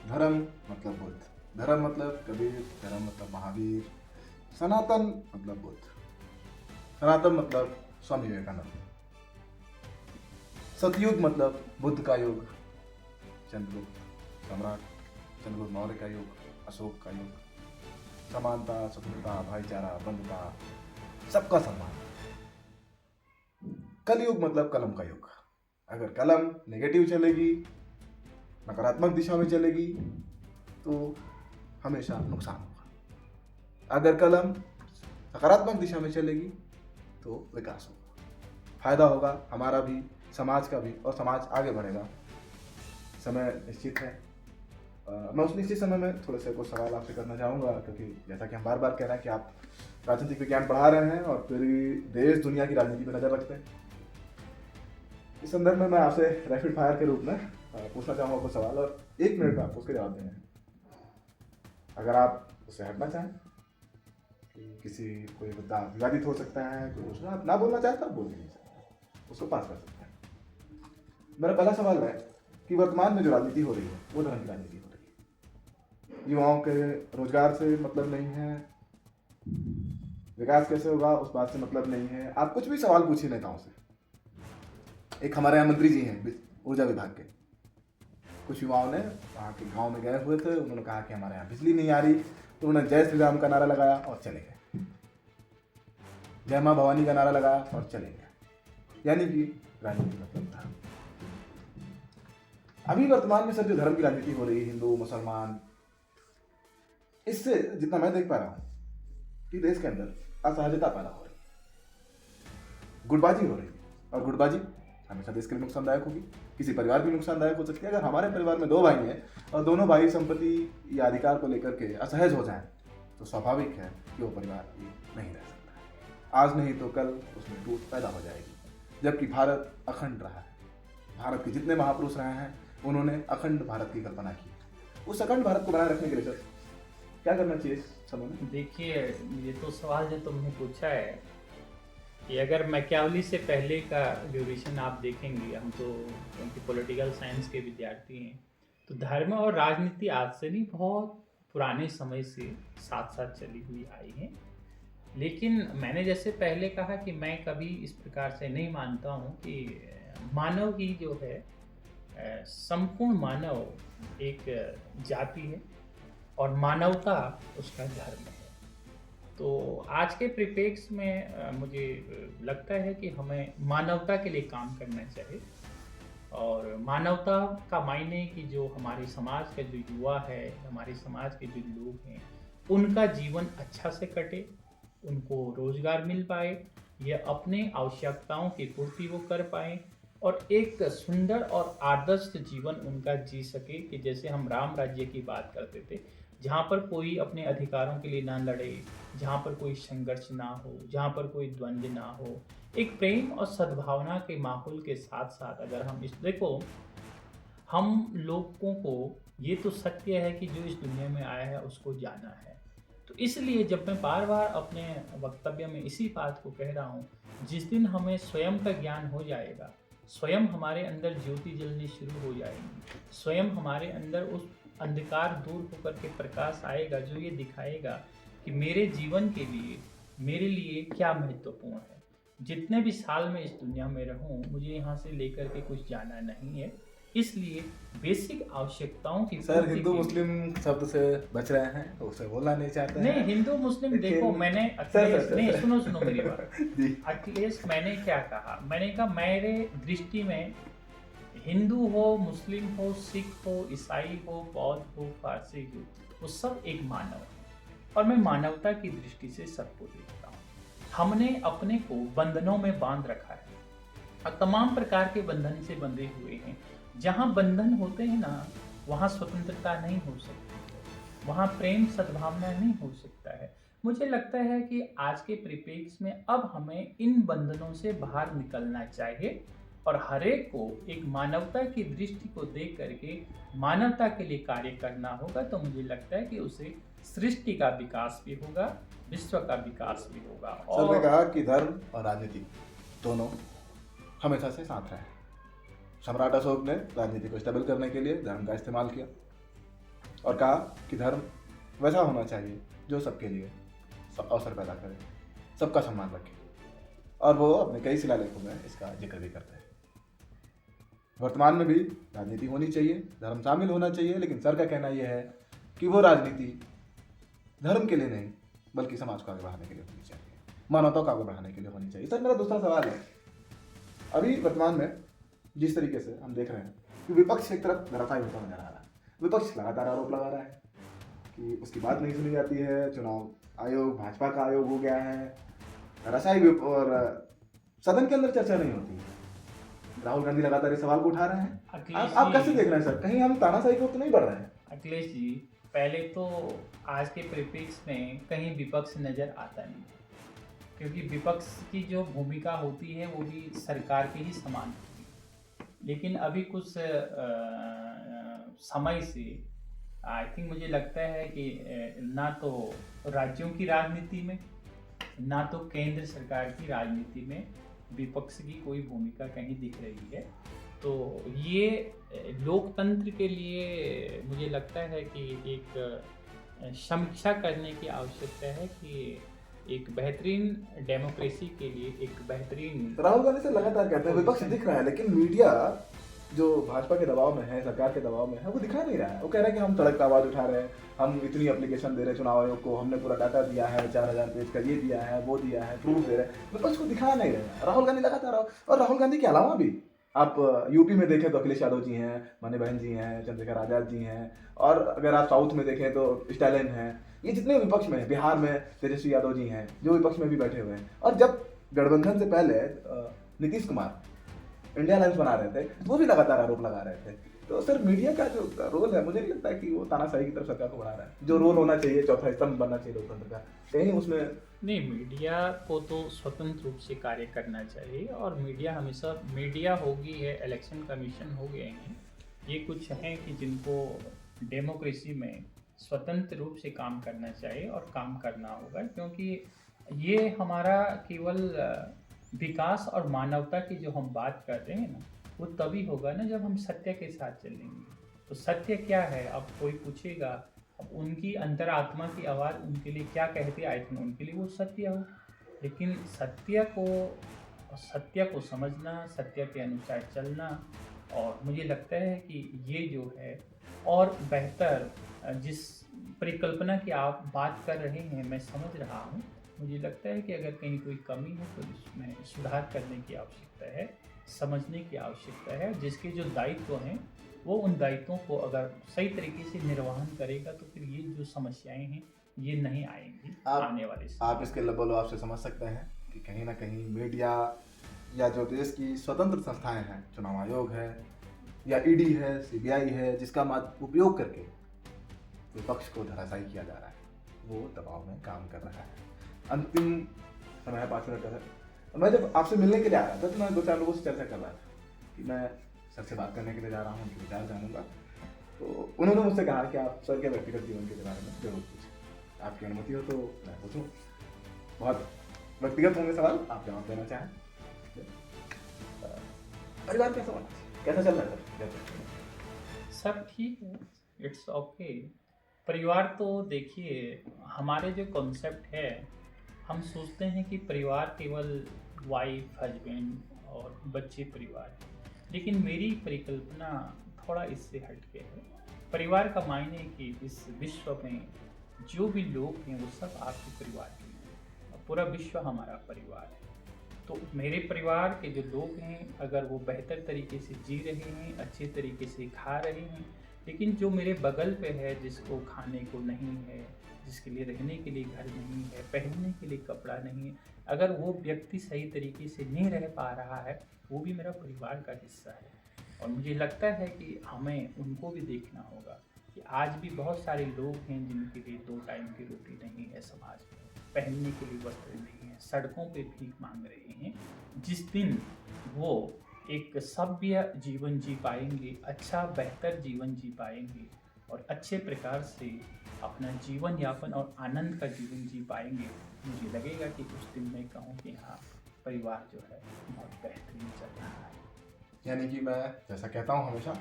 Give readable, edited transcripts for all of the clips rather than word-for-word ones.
धर्म मतलब बुद्ध, धर्म मतलब कबीर, धर्म मतलब महावीर, सनातन मतलब बुद्ध, सनातन मतलब स्वामी विवेकानंद, सतयुग मतलब बुद्ध का युग, चंद्रगुप्त सम्राट, चंद्रगुप्त मौर्य का युग, अशोक का युग, समानता, स्वतंत्रता, भाईचारा, बंधुता, सबका सम्मान। कलयुग मतलब कलम का युग। अगर कलम नेगेटिव चलेगी, नकारात्मक दिशा में चलेगी, तो हमेशा नुकसान होगा। अगर कलम सकारात्मक दिशा में चलेगी तो विकास होगा, फायदा होगा हमारा भी, समाज का भी, और समाज आगे बढ़ेगा। समय निश्चित है। मैं उस निश्चित समय में थोड़े से कुछ सवाल आपसे करना चाहूँगा, क्योंकि जैसा कि हम बार बार कह रहे हैं कि आप राजनीतिक विज्ञान पढ़ा रहे हैं और पूरी देश दुनिया की राजनीति पर नजर रखते हैं। इस संदर्भ में मैं आपसे रैपिड फायर के रूप में पूछना चाहूँगा कुछ सवाल, और 1 मिनट में आपको उसके जवाब देने हैं। अगर आप उससे हटना चाहें, किसी कोई मुद्दा विवादित हो सकता है, कोई दूसरा आप ना बोलना चाहता आप बोल भी नहीं सकते, उसको पास कर सकते हैं। मेरा पहला सवाल है कि वर्तमान में जो राजनीति हो रही है वो धर्म की राजनीति हो रही है। युवाओं के रोजगार से मतलब नहीं है, विकास कैसे होगा उस बात से मतलब नहीं है। आप कुछ भी सवाल पूछिए नेताओं से। एक हमारे यहाँ मंत्री जी हैं ऊर्जा विभाग के, कुछ युवाओं ने वहाँ के गांव में गए हुए थे, उन्होंने कहा कि हमारे यहाँ बिजली नहीं आ रही, तो उन्होंने जय श्री राम का नारा लगाया और चले गए, जय माँ भवानी का नारा लगाया और चले गए। यानी कि राजनीति मतलब धर्म। अभी वर्तमान में सर जो धर्म की राजनीति हो रही है, हिंदू मुसलमान, इससे जितना मैं देख पा रहा हूँ कि देश के अंदर असहजता पैदा हो रही है, गुटबाजी हो रही है, और गुटबाजी हमेशा देश के लिए नुकसानदायक होगी, किसी परिवार भी नुकसानदायक हो सकती है। अगर हमारे परिवार में 2 भाई हैं और दोनों भाई संपत्ति या अधिकार को लेकर के असहज हो जाएं, तो स्वाभाविक है कि वो परिवार नहीं रह सकता। आज नहीं तो कल उसमें टूट पैदा हो जाएगी। जबकि भारत अखंड रहा है, भारत के जितने महापुरुष रहे हैं उन्होंने अखंड भारत की कल्पना की। उस अखंड भारत को बनाए रखने के लिए सर क्या करना चाहिए समय में? देखिए, ये तो सवाल जो तुमने पूछा है कि अगर मैकियावली से पहले का ड्यूरेशन आप देखेंगे, हम तो क्योंकि पॉलिटिकल साइंस के विद्यार्थी हैं, तो धर्म और राजनीति आज से नहीं, बहुत पुराने समय से साथ साथ चली हुई आई है। लेकिन मैंने जैसे पहले कहा कि मैं कभी इस प्रकार से नहीं मानता हूँ कि मानव की जो है संपूर्ण मानव एक जाति है और मानवता उसका धर्म है। तो आज के परिप्रेक्ष्य में मुझे लगता है कि हमें मानवता के लिए काम करना चाहिए, और मानवता का मायने कि जो हमारे समाज का जो युवा है, हमारे समाज के जो लोग हैं, उनका जीवन अच्छा से कटे, उनको रोजगार मिल पाए, ये अपने आवश्यकताओं की पूर्ति वो कर पाए, और एक सुंदर और आदर्श जीवन उनका जी सके कि जैसे हम राम राज्य की बात करते थे, जहाँ पर कोई अपने अधिकारों के लिए ना लड़े, जहाँ पर कोई संघर्ष ना हो, जहाँ पर कोई द्वंद्व ना हो, एक प्रेम और सद्भावना के माहौल के साथ साथ अगर हम इस देखो, हम लोगों को ये तो सत्य है कि जो इस दुनिया में आया है उसको जाना है। तो इसलिए जब मैं बार बार अपने वक्तव्य में इसी बात को कह रहा हूँ, जिस दिन हमें स्वयं का ज्ञान हो जाएगा, स्वयं हमारे अंदर ज्योति जलनी शुरू हो जाएगी, स्वयं हमारे अंदर उस अंधकार दूर होकर के प्रकाश आएगा जो ये दिखाएगा कि मेरे जीवन के लिए, मेरे लिए क्या महत्वपूर्ण है। जितने भी साल मैं इस दुनिया में रहूं, मुझे यहाँ से लेकर के कुछ जाना नहीं है, इसलिए बेसिक आवश्यकताएं की सर हिंदू मुस्लिम शब्द से बच रहे हैं, तो उसे बोलना नहीं चाहते हैं। नहीं, हिंदू मुस्लिम देखो, मैंने अखिलेश नहीं, सुनो मेरी बात। अखिलेश, मैंने क्या कहा, मैंने कहा मेरे दृष्टि में हिंदू हो, मुस्लिम हो, सिख हो, ईसाई हो, बौद्ध हो, फारसी हो, वो सब एक मानव है, और मैं मानवता की दृष्टि से सबको देखता हूँ। हमने अपने को बंधनों में बांध रखा है और तमाम प्रकार के बंधन से बंधे हुए हैं। जहाँ बंधन होते हैं ना, वहाँ स्वतंत्रता नहीं हो सकती, वहाँ प्रेम सद्भावना नहीं हो सकता है। मुझे लगता है कि आज के परिप्रेक्ष्य में अब हमें इन बंधनों से बाहर निकलना चाहिए और हरेक को एक मानवता की दृष्टि को देख करके मानवता के लिए कार्य करना होगा। तो मुझे लगता है कि उसे सृष्टि का विकास भी होगा, विश्व का विकास भी होगा। सर ने कहा कि धर्म और राजनीति दोनों हमेशा से साथ रहे। सम्राट अशोक ने राजनीति को स्टेबल करने के लिए धर्म का इस्तेमाल किया, और कहा कि धर्म वैसा होना चाहिए जो सबके लिए अवसर पैदा करे, सबका सम्मान रखे। और वो अपने कई शिलालेखों में इसका जिक्र भी करते हैं। वर्तमान में भी राजनीति होनी चाहिए, धर्म शामिल होना चाहिए, लेकिन सर का कहना यह है कि वो राजनीति धर्म के लिए नहीं बल्कि समाज को आगे बढ़ाने के लिए होनी चाहिए, मानवता को आगे बढ़ाने के लिए होनी चाहिए। सर मेरा दूसरा सवाल है, अभी वर्तमान में जिस तरीके से हम देख रहे हैं कि विपक्ष एक तरफ धराशायी होता नजर आ रहा है, विपक्ष लगातार आरोप लगा रहा है कि उसकी बात नहीं सुनी जाती है, चुनाव आयोग भाजपा का आयोग हो गया है, धराशायी और सदन के अंदर चर्चा नहीं होती है। राहुल गांधी लगातार इस सवाल को उठा रहे हैं। आप कैसे देख रहे हैं सर, कहीं हम तानाशाही को तो नहीं बढ़ रहे हैं? अखिलेश जी, पहले तो आज के परिप्रेक्ष्य में कहीं विपक्ष नजर आता नहीं, क्योंकि विपक्ष की जो भूमिका होती है वो भी सरकार के ही समान होती है। लेकिन अभी कुछ समय से आई थिंक मुझे लगता है कि ना तो राज्यों की राजनीति में ना तो केंद्र सरकार की राजनीति में विपक्ष की कोई भूमिका कहीं दिख रही है। तो ये लोकतंत्र के लिए मुझे लगता है कि एक समीक्षा करने की आवश्यकता है कि एक बेहतरीन डेमोक्रेसी के लिए एक बेहतरीन। राहुल गांधी से लगातार कहते हैं विपक्ष दिख रहा है, लेकिन मीडिया जो भाजपा के दबाव में है, सरकार के दबाव में है, वो दिखा नहीं रहा है। वो कह रहा है कि हम सड़क पर आवाज उठा रहे हैं, हम इतनी एप्लीकेशन दे रहे हैं चुनाव आयोग को, हमने पूरा डाटा दिया है, 4000 पेज का ये दिया है, वो दिया है, प्रूफ दे रहे हैं, विपक्ष को दिखा नहीं रहे हैं। राहुल गांधी लगातार, और राहुल गांधी के अलावा भी आप यूपी में देखें तो अखिलेश यादव जी हैं, मनी बहन जी हैं, चंद्रशेखर आजाद जी हैं, और अगर आप साउथ में देखें तो स्टालिन हैं। ये जितने विपक्ष में हैं, बिहार में तेजस्वी यादव जी हैं जो विपक्ष में भी बैठे हुए हैं। और जब गठबंधन से पहले नीतीश कुमार इंडिया अलायंस बना रहे थे, वो भी लगातार आरोप लगा रहे थे। तो सर मीडिया का जो रोल है, मुझे नहीं लगता है कि वो तानाशाही की तरफ सरकार को बढ़ा रहा है। जो रोल होना चाहिए, चौथा स्तंभ बनना चाहिए लोकतंत्र का, कहीं उसमें नहीं। मीडिया को तो स्वतंत्र रूप से कार्य करना चाहिए, और मीडिया हमेशा मीडिया होगी है, इलेक्शन कमीशन हो गए हैं, ये कुछ हैं कि जिनको डेमोक्रेसी में स्वतंत्र रूप से काम करना चाहिए और काम करना होगा, क्योंकि ये हमारा केवल विकास और मानवता की जो हम बात कर रहे हैं ना, वो तभी होगा ना जब हम सत्य के साथ चलेंगे। तो सत्य क्या है? अब कोई पूछेगा, अब उनकी अंतरात्मा की आवाज़ उनके लिए क्या कहती है, आई थिंक उनके लिए वो सत्य हो। लेकिन सत्य को समझना, सत्य के अनुसार चलना, और मुझे लगता है कि ये जो है और बेहतर जिस परिकल्पना की आप बात कर रहे हैं मैं समझ रहा हूँ। मुझे लगता है कि अगर कहीं कोई कमी है तो इसमें सुधार करने की आवश्यकता है, समझने की आवश्यकता है। जिसके जो दायित्व हैं वो उन दायित्वों को अगर सही तरीके से निर्वहन करेगा तो फिर ये जो समस्याएं हैं ये नहीं आएंगी आने वाले समय। आप इसके लबोलबाप से समझ सकते हैं कि कहीं ना कहीं मीडिया या जो देश की स्वतंत्र संस्थाएं हैं, चुनाव आयोग है या ईडी है, सीबीआई है, जिसका उपयोग करके विपक्ष को धराशायी किया जा रहा है, वो दबाव में काम कर रहा है। अंतिम समय है 5 मिनट का सर। मैं जब आपसे मिलने के लिए आ रहा था तो मैं 2-4 लोगों से चर्चा कर रहा था कि मैं सर से बात करने के लिए जा रहा हूँ, उनके विचार जानूंगा। तो उन्होंने मुझसे कहा कि आप सर के व्यक्तिगत जीवन के बारे में जरूर पूछें, आपकी अनुमति हो तो मैं पूछूँ। बहुत व्यक्तिगत होंगे सवाल, आप जवाब देना चाहें। परिवार कैसा होना चाहिए, कैसा चल रहा है सर? सब ठीक है, इट्स ओके। परिवार तो देखिए, हमारे जो कॉन्सेप्ट है, हम सोचते हैं कि परिवार केवल वाइफ, हस्बैंड और बच्चे परिवार है, लेकिन मेरी परिकल्पना थोड़ा इससे हटके है। परिवार का मायने कि इस विश्व में जो भी लोग हैं वो सब आपके परिवार के हैं, पूरा विश्व हमारा परिवार है। तो मेरे परिवार के जो लोग हैं, अगर वो बेहतर तरीके से जी रहे हैं, अच्छे तरीके से खा रहे हैं, लेकिन जो मेरे बगल पे है, जिसको खाने को नहीं है, जिसके लिए रहने के लिए घर नहीं है, पहनने के लिए कपड़ा नहीं है, अगर वो व्यक्ति सही तरीके से नहीं रह पा रहा है, वो भी मेरा परिवार का हिस्सा है। और मुझे लगता है कि हमें उनको भी देखना होगा कि आज भी बहुत सारे लोग हैं जिनके लिए 2 टाइम की रोटी नहीं है, समाज में पहनने के लिए वस्त्र नहीं है, सड़कों पे भीख मांग रहे हैं। जिस दिन वो एक सभ्य जीवन जी पाएंगे, अच्छा बेहतर जीवन जी पाएंगे और अच्छे प्रकार से अपना जीवन यापन और आनंद का जीवन जी पाएंगे, मुझे लगेगा कि उस दिन मैं कहूँ कि हाँ, परिवार जो है बहुत बेहतरीन चल रहा है। यानी कि मैं जैसा कहता हूँ हमेशा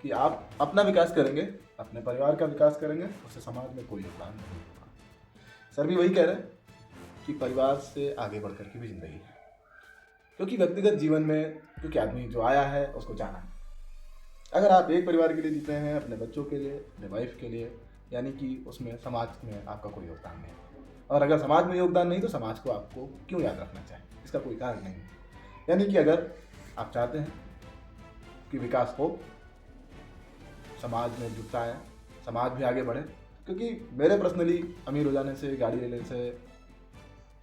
कि आप अपना विकास करेंगे, अपने परिवार का विकास करेंगे, उससे समाज में कोई योगदान नहीं होगा। सर भी वही कह रहे हैं कि परिवार से आगे बढ़ कर की भी जिंदगी है, क्योंकि व्यक्तिगत जीवन में क्योंकि आदमी जो आया है उसको जाना है। अगर आप एक परिवार के लिए जीते हैं, अपने बच्चों के लिए, अपने वाइफ के लिए, यानी कि उसमें समाज में आपका कोई योगदान नहीं। और अगर समाज में योगदान नहीं तो समाज को आपको क्यों याद रखना चाहिए, इसका कोई कारण नहीं। यानी कि अगर आप चाहते हैं कि विकास हो, समाज में जुटता है, समाज भी आगे बढ़े, क्योंकि मेरे पर्सनली अमीर हो जाने से, गाड़ी लेने से,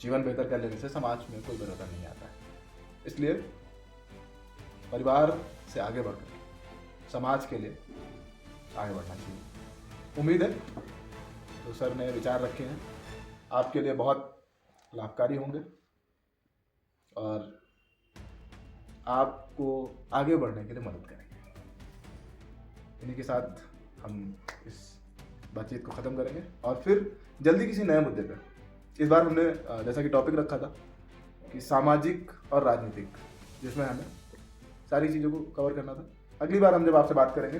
जीवन बेहतर कर लेने से समाज में कोई परिवर्तन नहीं आता है। इसलिए परिवार से आगे बढ़कर समाज के लिए आगे बढ़ना चाहिए। उम्मीद है जो सर ने विचार रखे हैं आपके लिए बहुत लाभकारी होंगे और आपको आगे बढ़ने के लिए मदद करेंगे। इन्हीं के साथ हम इस बातचीत को ख़त्म करेंगे और फिर जल्दी किसी नए मुद्दे पर। इस बार हमने जैसा कि टॉपिक रखा था कि सामाजिक और राजनीतिक, जिसमें हमें सारी चीज़ों को कवर करना था। अगली बार हम जब आपसे बात करेंगे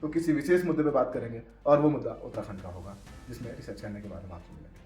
तो किसी विशेष मुद्दे पे बात करेंगे और वो मुद्दा उत्तराखंड का होगा, जिसमें रिसर्च करने के बाद हम आपसे मिलेंगे।